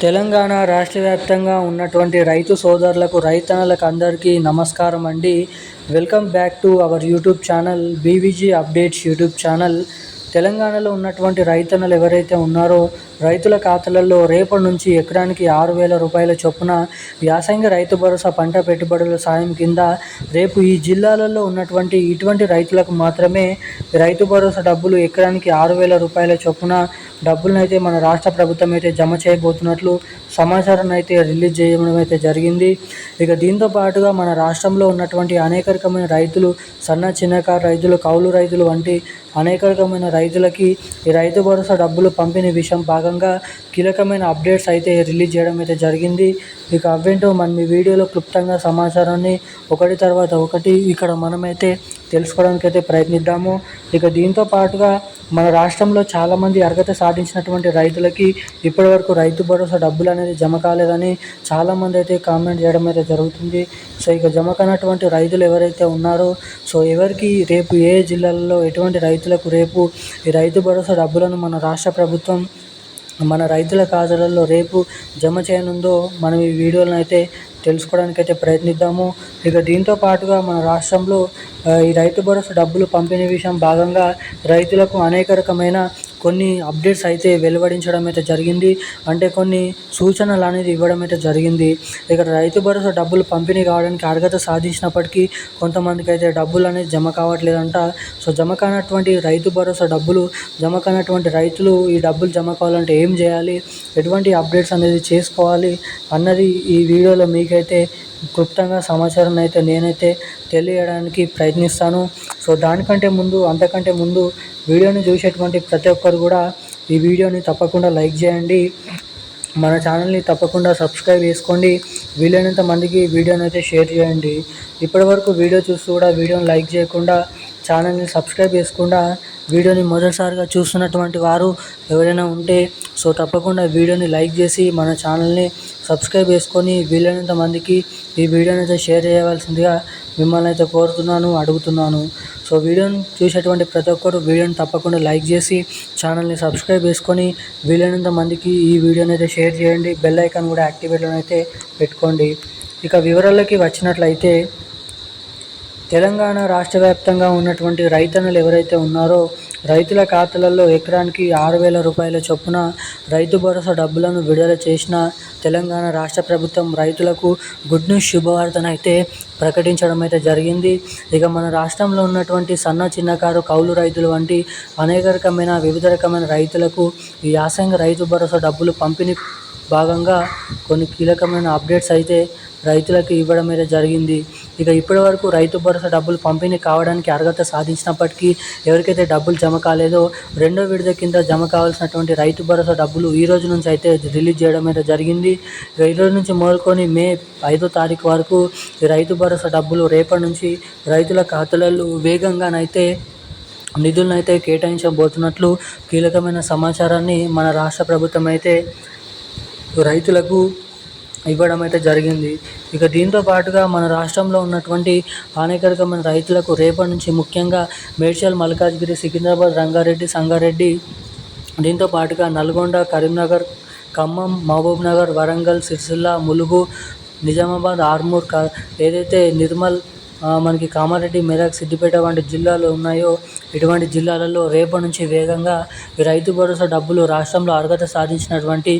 తెలంగాణ రాష్ట్ర వ్యాప్తంగా ఉన్నటువంటి రైతు సోదరులకు రైతన్నలకు అందరికీ నమస్కారం అండి. Welcome back to our YouTube channel BVG updates YouTube channel. తెలంగాణలో ఉన్నటువంటి రైతన్నలు ఎవరైతే ఉన్నారో రైతుల ఖాతాలలో రేపటి నుంచి ఎకరానికి 6,000 రూపాయల చొప్పున యాసంగి రైతు భరోసా పంట పెట్టుబడుల సాయం కింద రేపు ఈ జిల్లాలలో ఉన్నటువంటి ఇటువంటి రైతులకు మాత్రమే రైతు భరోసా డబ్బులు ఎకరానికి 6,000 రూపాయల చొప్పున డబ్బులనైతే మన రాష్ట్ర ప్రభుత్వం అయితే జమ చేయబోతున్నట్లు సమాచారాన్ని అయితే రిలీజ్ చేయడం అయితే జరిగింది. ఇక దీంతో పాటుగా మన రాష్ట్రంలో ఉన్నటువంటి అనేక రకమైన రైతులు, చిన్నకారు రైతులు, కౌలు రైతులు వంటి అనేక రకమైన రైతులకి ఈ రైతు భరోసా డబ్బులు పంపిణీ విషయం భాగంగా కీలకమైన అప్డేట్స్ అయితే రిలీజ్ చేయడం అయితే జరిగింది. ఇక అవేంటో మనం ఈ వీడియోలో క్లుప్తంగా సమాచారాన్ని ఒకటి తర్వాత ఒకటి ఇక్కడ మనమైతే తెలుసుకోవడానికి అయితే ప్రయత్నిద్దాము. ఇక దీంతో పాటుగా మన రాష్ట్రంలో చాలామంది అర్హత సాధించినటువంటి రైతులకి ఇప్పటివరకు రైతు భరోసా డబ్బులు అనేది జమ కాలేదని చాలామంది అయితే కామెంట్ చేయడం అయితే జరుగుతుంది. సో ఇక జమ కానటువంటి రైతులు ఎవరైతే ఉన్నారో ఎవరికి రేపు ఏ జిల్లాలలో ఎటువంటి రైతులకు రేపు ఈ రైతు భరోసా డబ్బులను మన రాష్ట్ర ప్రభుత్వం మన రైతుల ఖాతాలలో రేపు జమ చేయనుందో మనం ఈ వీడియోలను అయితే తెలుసుకోవడానికైతే ప్రయత్నిద్దాము. ఇక దీంతో పాటుగా మన రాష్ట్రంలో ఈ రైతు భరోసా డబ్బులు పంపిణీ విషయం భాగంగా రైతులకు అనేక రకమైన కొన్ని అప్డేట్స్ అయితే వెలువడించడం అయితే జరిగింది. అంటే కొన్ని సూచనలు అనేది ఇవ్వడం అయితే జరిగింది. ఇక రైతు భరోసా డబ్బులు పంపిణీ కావడానికి అర్హత సాధించినప్పటికీ కొంతమందికి అయితే డబ్బులు అనేది జమ కావట్లేదంట. జమ కానటువంటి రైతు భరోసా డబ్బులు జమ కానటువంటి రైతులు ఈ డబ్బులు జమ కావాలంటే ఏం చేయాలి, ఎటువంటి అప్డేట్స్ అనేది చేసుకోవాలి అన్నది ఈ వీడియోలో మీకైతే క్లుప్తంగా సమాచారం అయితే నేనైతే తెలియజేయడానికి ప్రయత్నిస్తాను. అంతకంటే ముందు వీడియోని చూసేటువంటి ప్రతి ఒక్కరు కూడా ఈ వీడియోని తప్పకుండా లైక్ చేయండి. మన ఛానల్ని తప్పకుండా సబ్స్క్రైబ్ చేసుకోండి. వీలైనంత మందికి వీడియోని అయితే షేర్ చేయండి. ఇప్పటివరకు వీడియో చూస్తూ కూడా వీడియోని లైక్ చేయకుండా ఛానల్ని సబ్స్క్రైబ్ చేసుకుండా వీడియోని మొదటిసారిగా చూస్తున్నటువంటి వారు ఎవరైనా ఉంటే తప్పకుండా వీడియోని లైక్ చేసి మన ఛానల్ని సబ్స్క్రైబ్ చేసుకొని వీలైనంత మందికి ఈ వీడియోని అయితే షేర్ చేయవలసిందిగా మిమ్మల్ని అయితే అడుగుతున్నాను. వీడియోని చూసేటువంటి ప్రతి ఒక్కరు వీడియోని తప్పకుండా లైక్ చేసి ఛానల్ని సబ్స్క్రైబ్ చేసుకొని వీలైనంత మందికి ఈ వీడియోని అయితే షేర్ చేయండి. బెల్ ఐకాన్ కూడా యాక్టివేట్లో అయితే పెట్టుకోండి. ఇక వివరాలకి వచ్చినట్లయితే తెలంగాణ రాష్ట్ర వ్యాప్తంగా ఉన్నటువంటి రైతన్నలు ఎవరైతే ఉన్నారో రైతుల ఖాతాలలో ఎకరానికి 6,000 రూపాయల చొప్పున రైతు భరోసా డబ్బులను విడుదల చేసిన తెలంగాణ రాష్ట్ర ప్రభుత్వం రైతులకు గుడ్ న్యూస్ శుభవార్తనైతే ప్రకటించడం అయితే జరిగింది. ఇక మన రాష్ట్రంలో ఉన్నటువంటి చిన్నకారు కౌలు రైతులు వంటి అనేక రకమైన వివిధ రకమైన రైతులకు ఈ యాసంగి రైతు భరోసా డబ్బులు పంపిణీ భాగంగా కొన్ని కీలకమైన అప్డేట్స్ అయితే రైతులకు ఇవ్వడం అయితే జరిగింది. ఇక ఇప్పటివరకు రైతు భరోసా డబ్బులు పంపిణీ కావడానికి అర్హత సాధించినప్పటికీ ఎవరికైతే డబ్బులు జమ కాలేదో రెండో విడత కింద జమ కావాల్సినటువంటి రైతు భరోసా డబ్బులు ఈ రోజు నుంచి అయితే రిలీజ్ చేయడం అయితే జరిగింది. ఇక ఈ రోజు నుంచి మొదలుకొని మే 5వ తారీఖు వరకు ఈ రైతు భరోసా డబ్బులు రేపటి నుంచి రైతుల ఖాతాలలో వేగంగానైతే నిధులనైతే కేటాయించబోతున్నట్లు కీలకమైన సమాచారాన్ని మన రాష్ట్ర ప్రభుత్వం అయితే రైతులకు ఇవ్వడం అయితే జరిగింది. ఇక దీంతో పాటుగా మన రాష్ట్రంలో ఉన్నటువంటి అనేక రకమైన రైతులకు రేపటి నుంచి ముఖ్యంగా మేడ్చల్, మల్కాజ్గిరి, సికింద్రాబాద్, రంగారెడ్డి, సంగారెడ్డి, దీంతో పాటుగా నల్గొండ, కరీంనగర్, ఖమ్మం, మహబూబ్నగర్, వరంగల్, సిరిసిల్ల, ములుగు, నిజామాబాద్, ఆర్మూర్, ఏదైతే నిర్మల్, మనకి కామారెడ్డి, మెదక్, సిద్దిపేట వంటి జిల్లాలు ఉన్నాయో ఇటువంటి జిల్లాలలో రేపటి నుంచి వేగంగా ఈ రైతు భరోసా డబ్బులు రాష్ట్రంలో అర్హత సాధించినటువంటి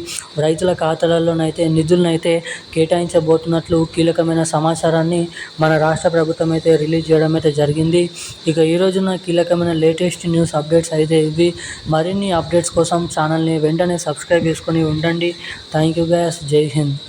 రైతుల ఖాతాలలోనైతే నిధులనైతే కేటాయించబోతున్నట్లు కీలకమైన సమాచారాన్ని మన రాష్ట్ర ప్రభుత్వం అయితే రిలీజ్ చేయడం అయితే జరిగింది. ఇక ఈ రోజున కీలకమైన లేటెస్ట్ న్యూస్ అప్డేట్స్ అయితే ఇవి. మరిన్ని అప్డేట్స్ కోసం ఛానల్ని వెంటనే సబ్స్క్రైబ్ చేసుకొని ఉండండి. Thank you guys. జై హింద్.